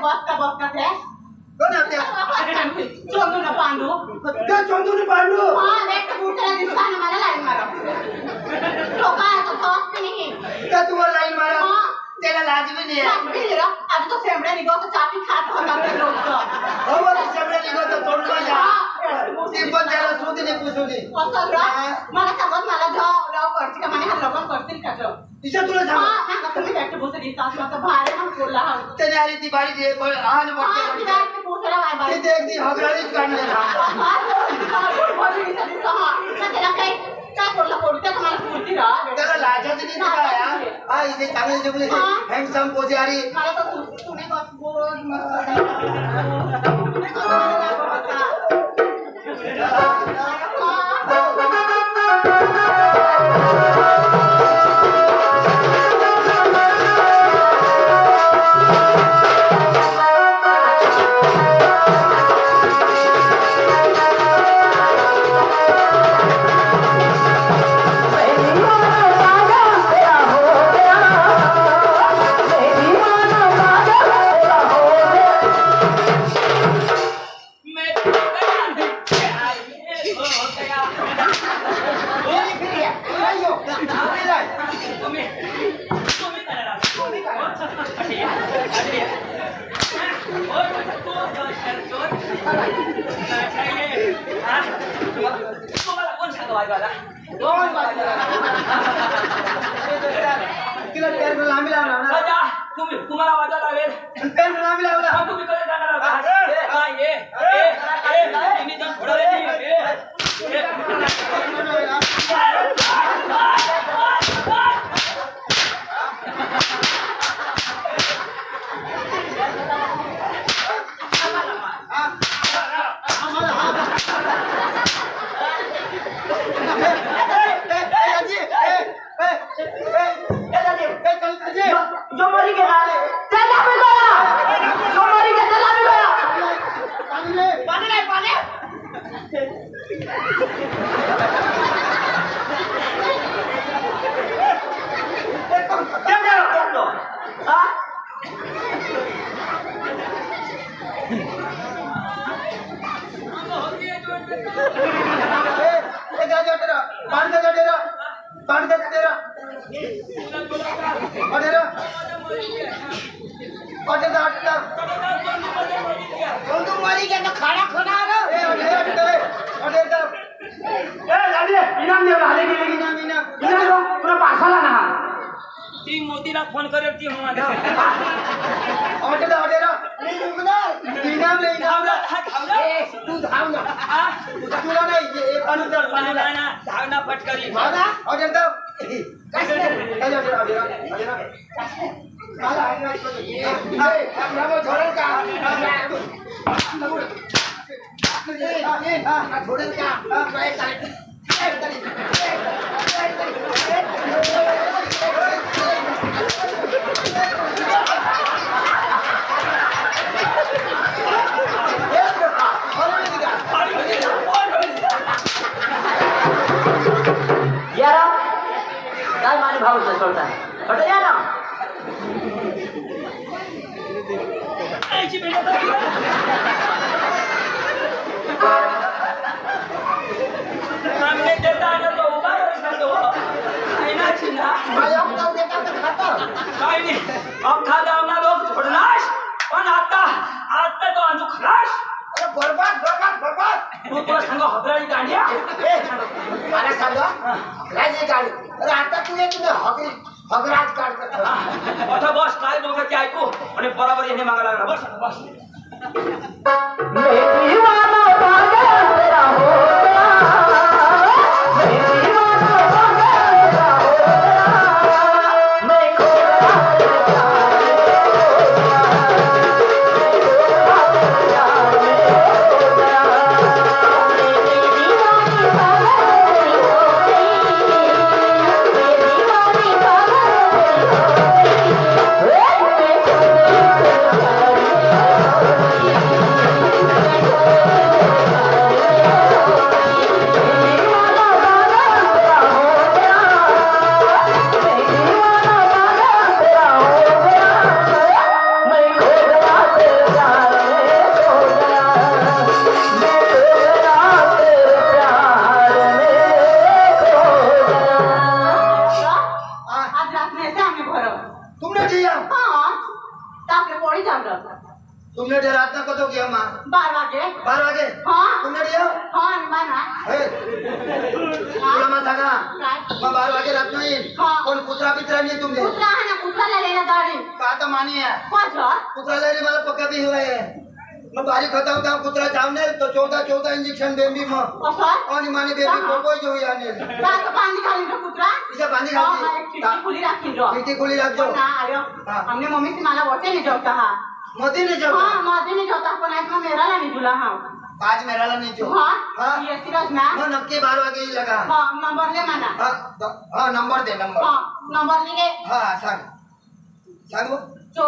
बसता बसता थे कोण आहे चोंदू ना पांडू त्या चोंदूने पांडू हां एक तर बुटला दिसला ना मला लाईन मारा तो काय तो थॉट नाही त्या तुम्हाला लाईन मारा त्याला लाज भी नाही आहे आज तो सेमडा निघतो तो चाटी खात होता ते लोक हो बरं सेमडा निघतो तोंडला जा ती पण त्याला सुधीने पुसवली मला सांगत मला लव करते का मला हा लग्न करतील का तो तिच्या तुला सांग हां तुम्ही भेट बसली तासला भारे मग बोलला हा त्याने आली ती बारी जे आन ती बॅट पोसला बाय बाय ते एक दी हगराळीच काढले त्याला काय बोलला कोणत्या तुम्हाला पूर्ती राहा त्याला लाजाचं नाही काय हा इथे चांगले जगले हँडसम पोजारी मला तर तुम्ही बोल तुम्हाला वाजा लागेल पेन लांबी लावला तुम्ही कधी जाणार ये थोडा जो मरी गया चला भी गया जो मरी गया चला भी गया पानी नहीं पानी क्या कर रहा हो हां ए जा जा तेरा पानी दे तेरा पानी दे तेरा अरे अरे चोंदू मरी गया तो खाना खाना रे अरे लाडे इनाम दे लाडे के लिए इनाम पूरा पासाला ना ती मोतीला फोन करेल ती हुआ ऑर्डर इनाम ले इनाम तू धाव ना तुला नाही एक पाणी ना धावना फटकरी ऑर्डर दो काय ऑर्डर मला रामो झोडल का झोडल का काय यारा काय माने भाव से सोलता हट जा ना ऐची बेटा हमने देता ना तो उबार ना तो आईना छिना माझ्या अपना देता तर खाता काय नाही अब खादा हमना लोग छोड़नाश पण आता तो अंजू खलाश अरे बर्बाद तू तो संग हदराई गांडिया मला सांगा राजे गाडी अरे आता तू एक हगराज काढतो आता बस काय बोलत ते ऐकू आणि बरोबर येणे मागा लागला बस मैं दीवाना पागल तेरा हो गया मैं दीवाना पागल तेरा हो गया मैं खो गया तापले पोळी जावलं तुमने रात ना कतो किया माँ 12 वागे 12 बजे हाँ तुमने दिया हाँ माना तुला मत सांगा मग 12 वाजे रात नाही हाँ कोण कुत्रा बित्रा नाही तुमने कुत्रा है ना कुत्रा ले लेना गाड़ी का आता मानी है कौन कुत्रा ले मला पक्का भी हुआ है मैं बारी खाता हूँ कुत्रा चावने तो 14 इंजेक्शन बेबी में और माने बेबी को कोई जो यानी तो पानी खाली तो कुत्रा इसे पानी खाली खिड़की खुली रखी जो खिड़की खुली रख दो ना आयो हमने मम्मी से माला वोटे नहीं जो कहा मोदी ने जो हाँ मोदी ने जो था को नाइट में मेरा ला नहीं जुला हाँ आज मेरा ला नहीं जो हाँ ये सिर्फ ना वो नक्की 12 वागे ही लगा हाँ नंबर ले माना हाँ नंबर दे नंबर हाँ नंबर ले हाँ सांग सांगो 94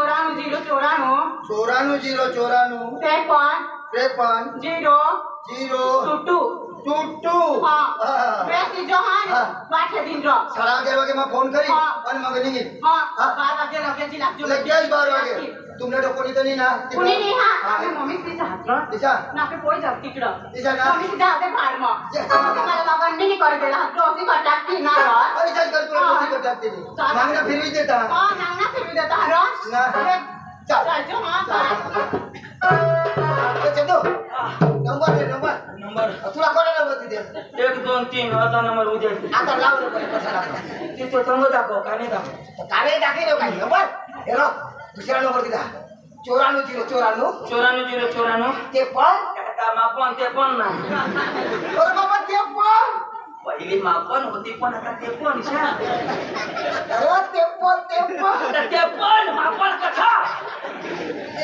टूटू हाँ वैसे जो हाँ बाटे दिन जो सारा के वागे मैं फोन करी और मगनी की हाँ 12 वागे लगे जिला जो लग गया 12 वागे तुमने तो कोणी तो नहीं ना कोणी नहीं हाँ आपने मम्मी से जात रो दिशा ना पे कोई जात तिकड़ा दिशा ना मम्मी से जाते बाहर में तुम्हारे लगन नहीं कर देला तो उसी का टैक्सी ना रो अरे चल कर तू उसी को टैक्सी नहीं मांगना फिर भी देता हाँ मांगना फिर भी देता रो ना चल जो हाँ चलो नंबर दे नंबर तुला कोणा नंबर दे 1 2 3 आता नंबर उद्या आता लाव रे कसा लागतो तिथे तंग दाखव का नाही दाखव काले दाखव काय नंबर हेलो दुसरा नंबर दिला 94 ते पण आता मापन ते पण ना अरे बाबा ते पण पहिली मापन होती पण आता ते पण अरे ते पण मापन कथा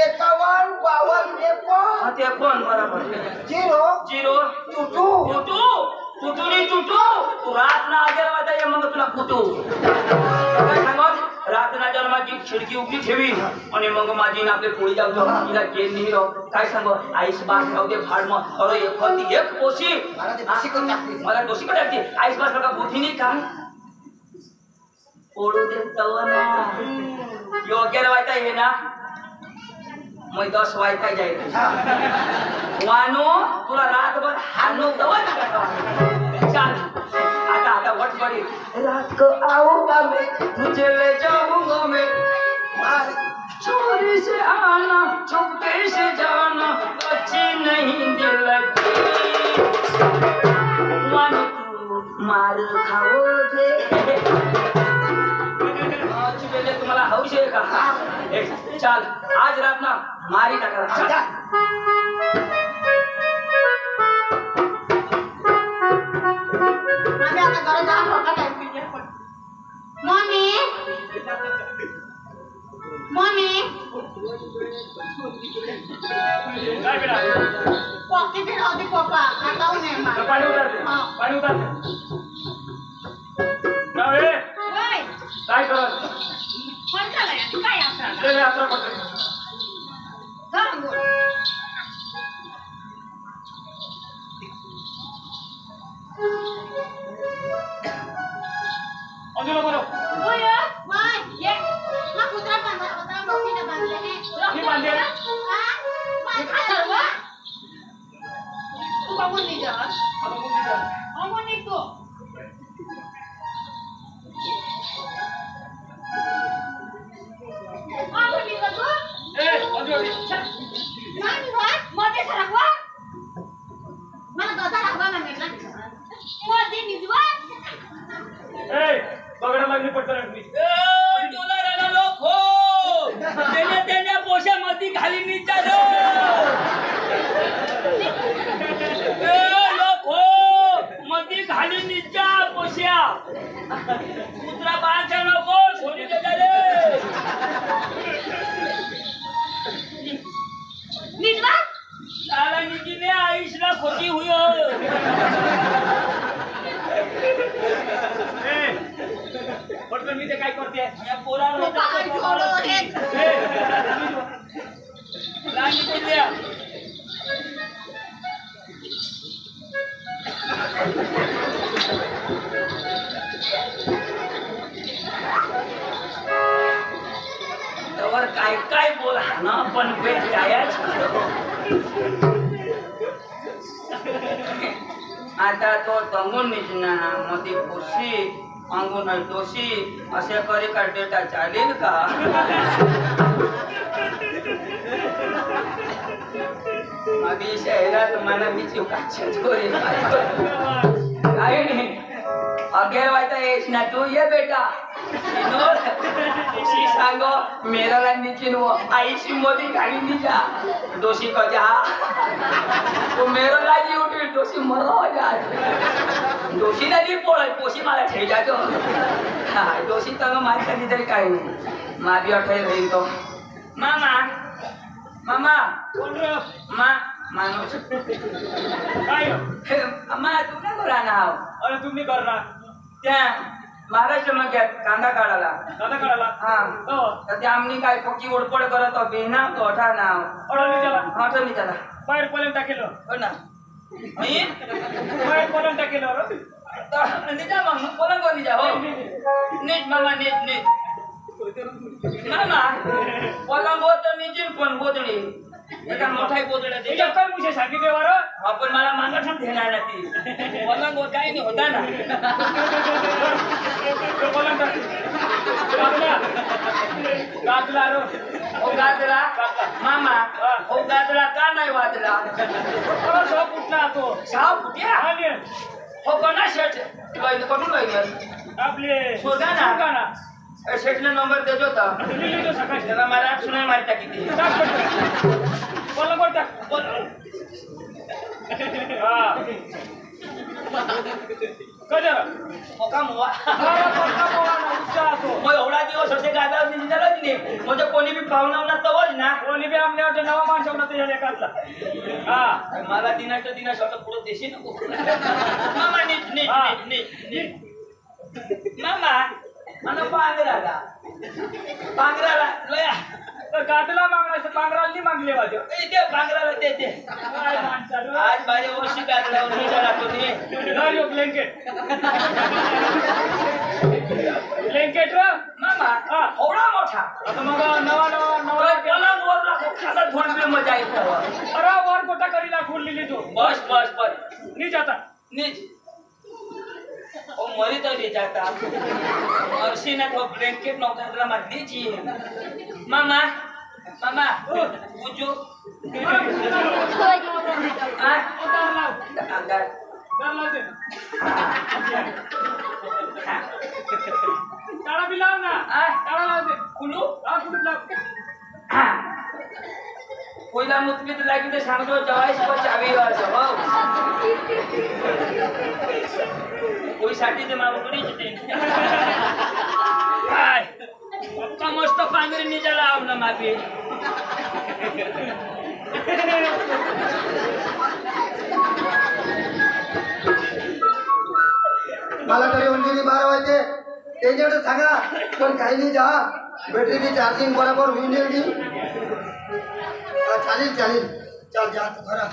51 52 ते पण बरोबर 0 टुटू तू रात ना आजरवायचा ये मग तुला फुटू काय सांगत रात ना जन्माची खिडकी उघडी ठेवी आणि मग माझी ना आपले पोळी जाऊ तिला गेल नाही रो काय सांग आईस बास खाऊ दे भाड मग अरे एक पोशी मला दोषी कडे टाकते आईस बास का बुद्धी नाही काय पोळू दे तवना योग्य रवायचा हे ना मैं 10 वायता जायचं वानो तुला रातभर हानो दवत चल आता वट पड़ी रात को आऊंगा मैं तुझे ले जाऊंगा मैं चोरी से आना छुपके से जाना अच्छी नहीं दिल लगती वानो तू मार खाओगे आज वेले तुम्हाला हौस आहे का चल आज रात ना मारी टाका मम्मी पॉकेट में रख दे पापा आता हूं मैं पानी उतार ना रे काय करत फोन चालला काय आता रे आता पटकन अंजू लो ओय माय ये ना कुत्रा बांधा मोठी ना बांधले हैं नहीं बांधे हां बांधा सर्व तू बघून नाही जा बघून नाही तू बघून नाही तू ए अंजू नाही बात मध्ये सरकवा मला गदा लागवा ना मेला मध्ये निजवा ए बगडा लागली पटकन मी ए तुला राणा लोक हो तेने पोशा मध्ये खाली नीचा दो ए लोक हो मध्ये खाली नीचा पोशा कुत्रा बांधा नको सोडी दे रे निजवा साला निजीने आईशला खोटी हुयो पटकन मी ते काय करते या पोराला काय छोडो हे लाईन पडल्या तवर काय काय बोला ना पण पेट जायच आता तो तंगून निघना मध्ये पोशी अंगून दोषी असे करी का डेटा चालेल का मला मी चिवकाच कोरी काही नाही अगेर वायता येस ना तू ये बेटा शी सांगो मेरा नीचे आईशी मोदी गाडी नीचा दोषी कजा तो मेरो लाजी उठी दोषी मरो जा दोषी नदी पोळ पोशी मला ठेजा तो दोषी तंग माणसानी तरी काही नाही माझी अठ्ठाई राहील तो मामा मामा कोण रे मा माणूस काय अम्मा तुम्ही करा ना अरे तुम्ही करणार त्या महाराष्ट्र मध्ये कांदा काढायला दादा काढायला हा हो तर ते आमनी काय पक्की ओडपड करत बेना तोठा नाव अडवली त्याला हॉटेल त्याला बाहेर पलंग टाकेलं हो ना मी बाहेर पलंग टाकेलं रे निजा मग पलंग निजा हो नीट मामा नीट नीट मामा पलंग होत निजीन पण गोदडी एका मोठाई गोदड्या त्याच्यात काय मुझे सांगितले वर आपण मला मागाठून घेणार ना ती पलंग होत काही नाही होता ना पलंग टाक गाजला रो हो गाजला मामा हो गाजला का नाही वाजला अरे सब उठला तो सहा फुट्या आणि हो कोणा शेट कुठून पाहिजे आपले शोधा ना शेटने नंबर देतो होता दिल्ली तो सकाळी त्याला मला सुनाई मारता किती पलंग वर टाक हा कजर मोका मुवा तो मग एवढा दिवस असे गादा निघालच नाही म्हणजे कोणी बी पाहुणा तवच ना कोणी बी आमल्या नवा माणसा त्याच्या एकातला हा मला दिनाचं दिना शब्द पुढे देशी नको मामा नीट नीट नीट नीट मामा मला पांघराला लया तर गादला मागणार पांघराला नाही मागले माझे ते पांघराला ते काय माणसाला आज माझ्या वर्षी गाजल्यावर निघाला तुम्ही गाडी ब्लँकेट ब्लँकेट रे मामा हा एवढा मोठा आता मग नवा नवा नवा पलंग वर लागो खाला थोडी मजा येतो अरे वर कोटा करीला खोललेली तो बस बस बस नी जाता नीच ओ मरी तो ले जाता अर्शी ना तो ब्लँकेट नव्हता त्याला मारलीची मामा मामा पूजू आ अंगार टाळा बी लाव ना टाळा लाव दे कुलू हा कुठं लाव पहिला मुतबीत लागी ते सांगतो जवाईस चावी हो कोईसाठी ते मावकडीच ते काय पक्का मस्त पांगरी निजाला आव ना मागे मला तरी उंचीने 12 वाजते त्याच्याकडे सांगा पण काही नाही जा बॅटरीची चार्जिंग बरोबर होऊन येईल चालेल चालेल चल जा घरा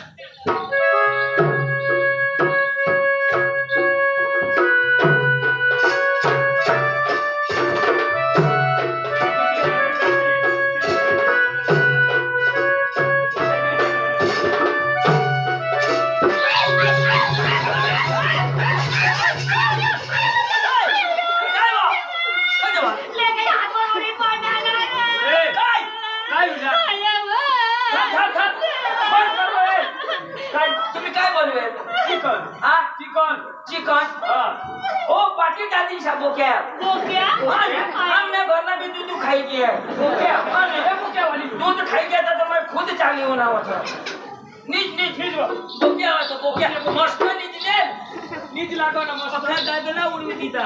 तुम्ही काय बोलवे चिकन हा चिकन चिकन ओ पाटी दादी सा बोक्या हमने घरना भी दूध खाई किया बोक्या ए मुक्या वाली दूध खाई गया था तो मैं खुद चाली होना होता नीच नीच नीच बोक्या होता बोक्या मस्त नीच ले नीच लागो ना मस्त अपना दादना उड़वी दीता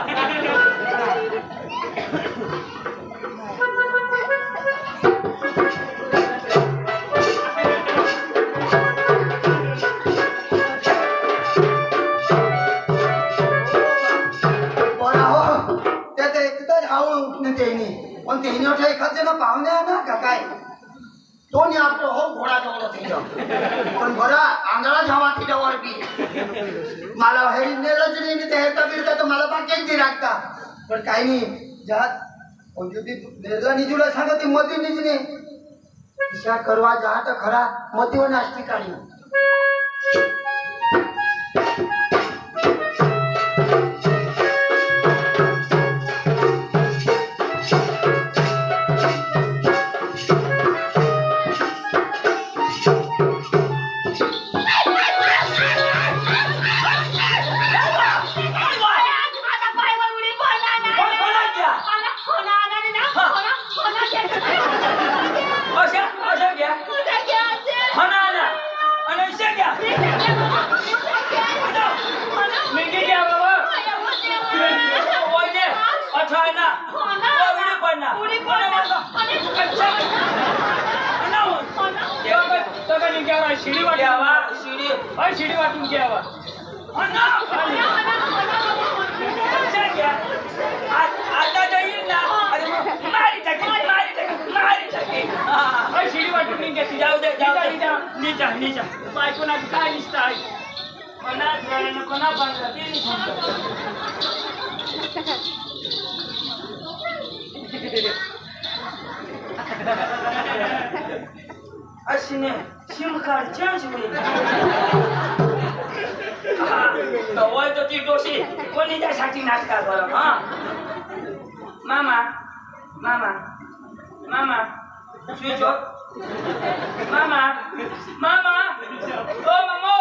पण तिने एखाद्या पाहुणे ना का काय तो नाही आपलं हो घोडा जवळ तिथं पण बरा आंधळा जावा तिच्यावर बी मला हे नेलंच नाही ते हेरता बिरता तर मला बाकी लागता पण काही नाही जात निर्गा निजूला सांगा ती मती निजने ईशा करवा जा तर खरा मतीवर नाश्ती काढी निघी घ्या बाबा वहिनी अच्छा आहे ना उडी पडणार शिडी वाट्यावा शिडी वाटून घ्यावा आता जाईल ना मारी टाकी शिडी वाटून घ्यायची जाऊ दे नीचा बायकोना काय निसतं आहे कोणा बांधला ते अशीने सिम कार्ड चेंज होईल वय तो ती डोशी कोणी त्यासाठी नाटकात बरं हा मामा मामा मामा स्विच ऑफ मामा मामा ओ मामो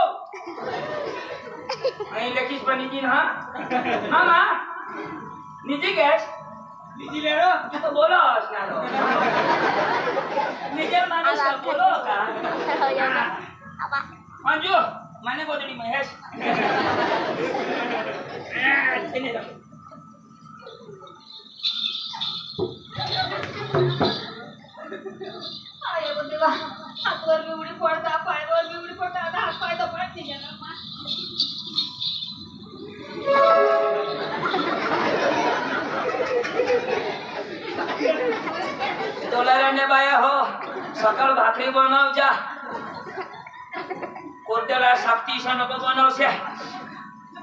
અહીં લખીશ પણ નીચી હા મામા નીચે ગેસ નીચે લેરો તું તો બોલો ના લો નીચે માણસ બોલો કા અંજુ મને બોલડી મહેશ તેને લો आये देवा हातवर बिवडी पडता पायवर बिवडी पडता आता हात पाय दपडत नाही ना तोलाराने बाया हो सकाळ भाकरी बनवजा कोर्टाला साप्तीशा नको बनवशे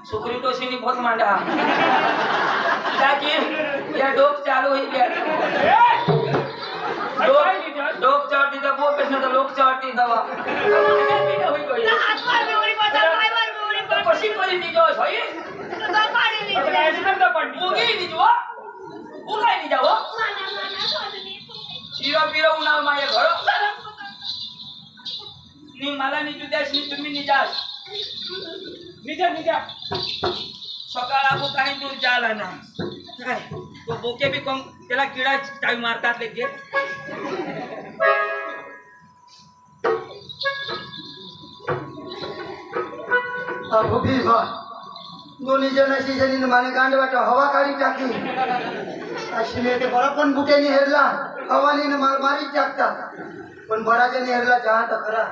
सुकरी टोशीनी भोत मांडा त्याची या डोक चालू होईल डोक चढती तर बोल प्रश्न तर लोक चढती दवा कशी करी निजो होई उगी निजो उगाय निजावो शिरो पिरो उन्हाळ माझ्या घर नी मला निजू द्यास नी तुम्ही निजास निजा सकाळ आपू काही दूर जाला ना काय तो बोके भी कम त्याला किडा चावी मारतात लेके अहो भीमा दोन्ही जणांशी जणीने माने गांडवाटा हवा काढी टाकली अशी ते बरा पण बुट्याने हेरला हवानीने मारीच टाकतात पण बराच्याने हेरला जहा तर खरा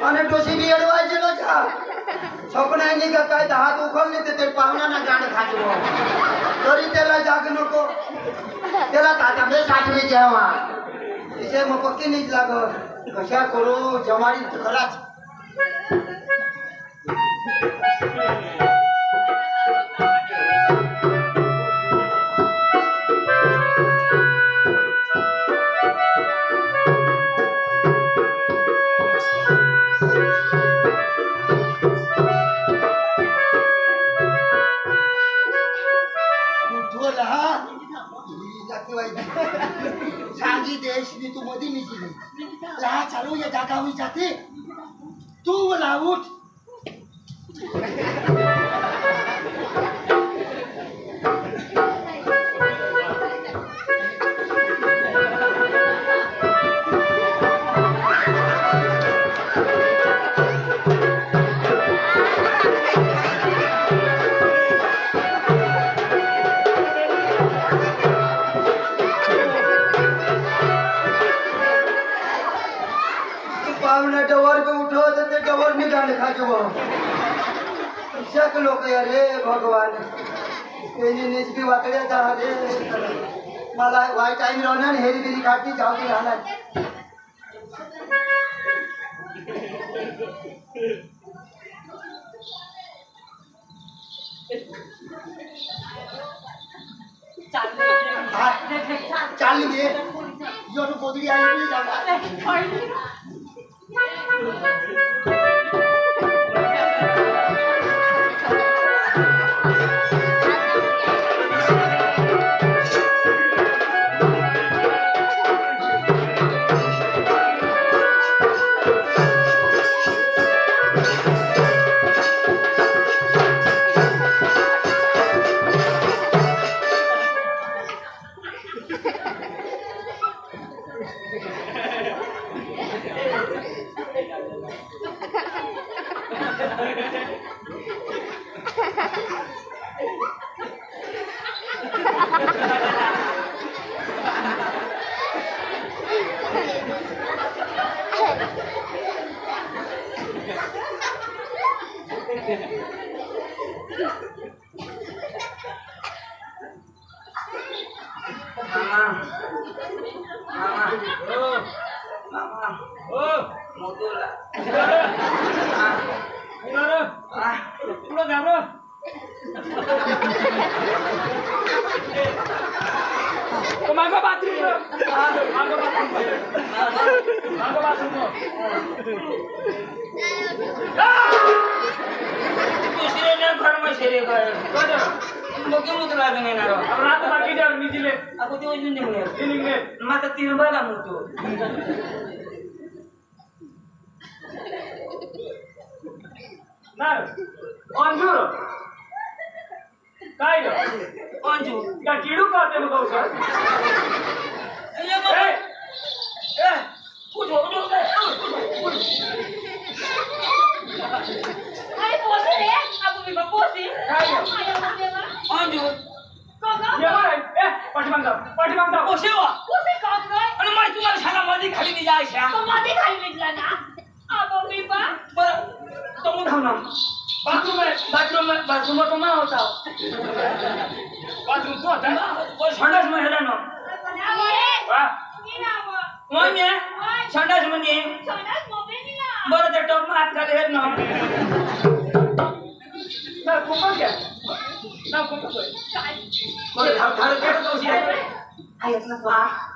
અને ડોશી બી અડવાઈ જેલો છે છોકરાની કે કાય હાથ ઉખલને તે પાવનાના ગાંડ ખાજો તરી તેલા જાગ नको તેલા તાતા બે સાઠવી જેવા इसे मग पक्की नीच लाग कशा करू जमाडी खराच सांगी देश नी तू मधी मिसली ला चालू या जागा हुई जाते तू बोला उठ शक लोक रे भगवान निसबी वाकड्याचा रे मला वाईट टाइम राहणार हेरी बिरी काढती जाऊ ती राहणार चाल दे जो तो कोदरी आई भी जाना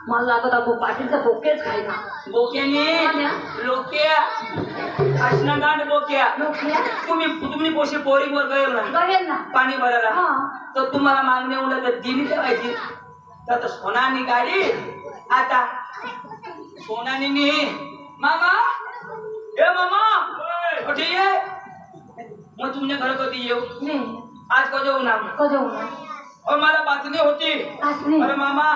मला लागत आपण पाठीचा बोकेच खायला बोक्याने लोक्या अश्नगांड बोक्या तुम्ही पोशी बोरिंग वर गएल ना पाणी भरायला तर तुम्हाला मागणे उलट तर दिली ठेवायची तर सोनानी गाडी आता सोनानी नी मामा ए मामा उठी ये मग तुमने घर कधी येऊ आज कजो ना और मला बातमी होती अरे मामा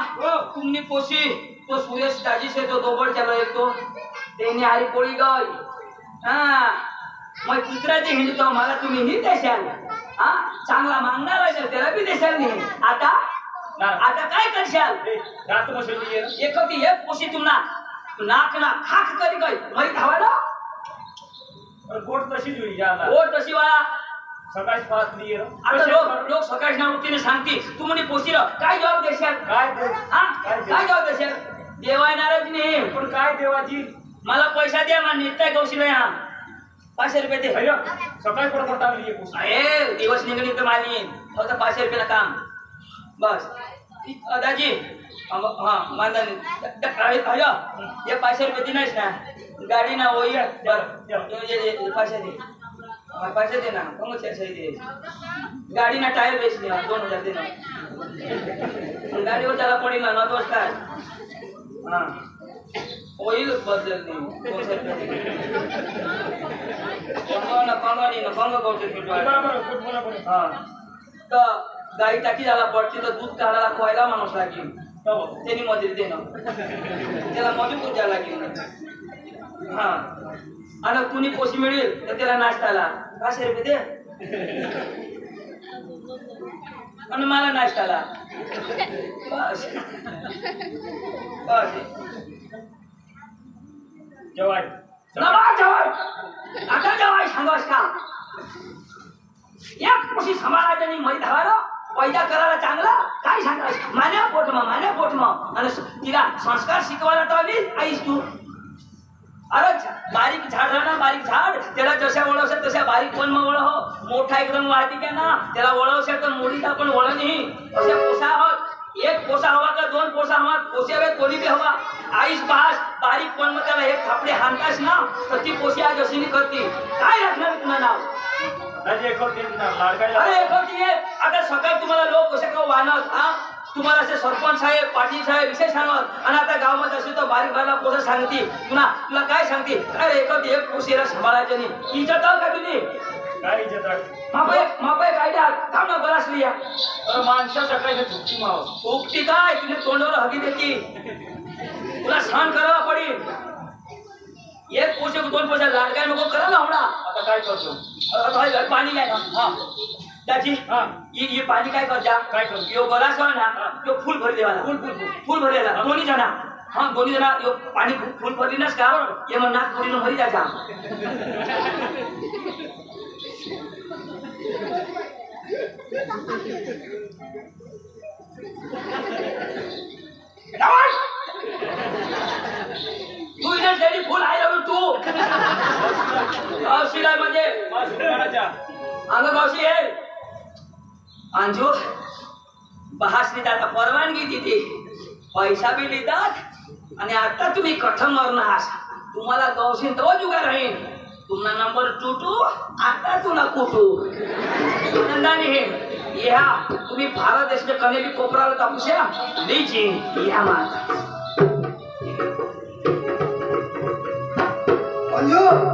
तुमने पोशी तो सुरेश दाजी से तो दोबड़ चलो एक तो तेने हारी पोळी गई मग कुत्राची हिंड तो मला तुम्ही ही देशाल चांगला मागणार आहे त्याला बी देशाल नाही आता काय करशाल रात बसली एक होती एक पोशी तुम्हाला नाक ना खाक करी गई मग धावायला कोट तशी जुई जाला कोट तशी वाला सकाळी पाच नाही आता लोक सकाळच्या वृत्तीने सांगते तू म्हणे पोशील काय जबाब देशाल काय जबाब देशाल देवाय नाराज नाही पण काय देवाची मला पैसा द्या मला निघताय कौशल हा 500 रुपये दे सकाळी पण पडतावली अरे दिवस निघणे तर माली फक्त 500 रुपयाला काम बस दाजी हाँ मानदा ये 500 रुपये दिनास ना गाडी ना होई ये पैसे देना कौन से दे गाड़ी ना टायर बेच लिया 2000 देना गाड़ी और चला पड़ी ना दोस्त का हाँ ऑयल बदल नहीं कौन से पंगा कौन से फिटवा हाँ तो गाड़ी टाकी जाला पड़ती तो दूध काढायला कोयला माणूस लागेल त्यांनी मजुरी देणं त्याला मजूर कुठे लागेल हाँ आणि कुणी पोशी मिळेल तर त्याला नाश्ताला 500 रुपये दे आणि मला नाश्ताला बस बस जेवाय आता जेवाय सांगास का एक पोशी सांभाळायचं आणि मै धावायला पैदा करायला चांगला काय सांगास मान्या पोटमा आणि तिला संस्कार शिकवायला तर आलीस आईस तू अरे बारीक झाड राहणार बारीक झाड त्याला जशा वळवशाल तशा बारीक पण मग वळव मोठा एकदम वाहती का ना त्याला वळवशाल तर मोडीत आपण वळ नाही असे पोसा आहोत एक पोसा हवा का दोन पोसा हवा पोस्यावे कोणी बी हवा आईस बास बारीक पण मग त्याला एक थापडे हाणतास ना तर ती पोशी आज अशी नाही करते काय राखणार तुला नाव अरे एकोणती आता सकाळ तुम्हाला लोक कसे का वाहनात हा तुम्हाला असे सरपंच साहेब पाटील साहेब विषय सांगत आणि आता गावामध्ये असे तर बारीक बारीक पोसा सांगते तुला काय सांगते काय एक पोशीला सांभाळायचं नाही इज्जत का तुम्ही काय इज्जत मापा एक आयडिया थांब ना बराच लिया माणसा सकाळी झुकती माव उगती काय तुझ्या तोंडावर हगी देती तुला सहन करावा पडेल एक पोषक दोन पोषक लाडकाय नको करा ना होणार आता काय करतो पाणी काय हा त्याची ये पाणी काय करता काय करतो? यो गलास ना तो फुल भर देवाला फुल भरलेला दोन्ही जण हा दोन्ही जण यो पाणी फुल भरली नास का ये मग नाक पुढीनं भरी जायचा तू इधर तेरी फुल आय लव तू शिलाय म्हणजे अंग गावशी आहे अंजू बहासनी आता परवानगी देते पैसा बी लिहितात आणि आता तुम्ही कठम मरण आहात तुम्हाला गावशीन तो जुगा राहील तुमना नंबर टूटू आता तुला कुटू आनंदाने हे या तुम्ही भारत देशाच्या कनेबी कोपराला तापूशा लीची या माता अंजू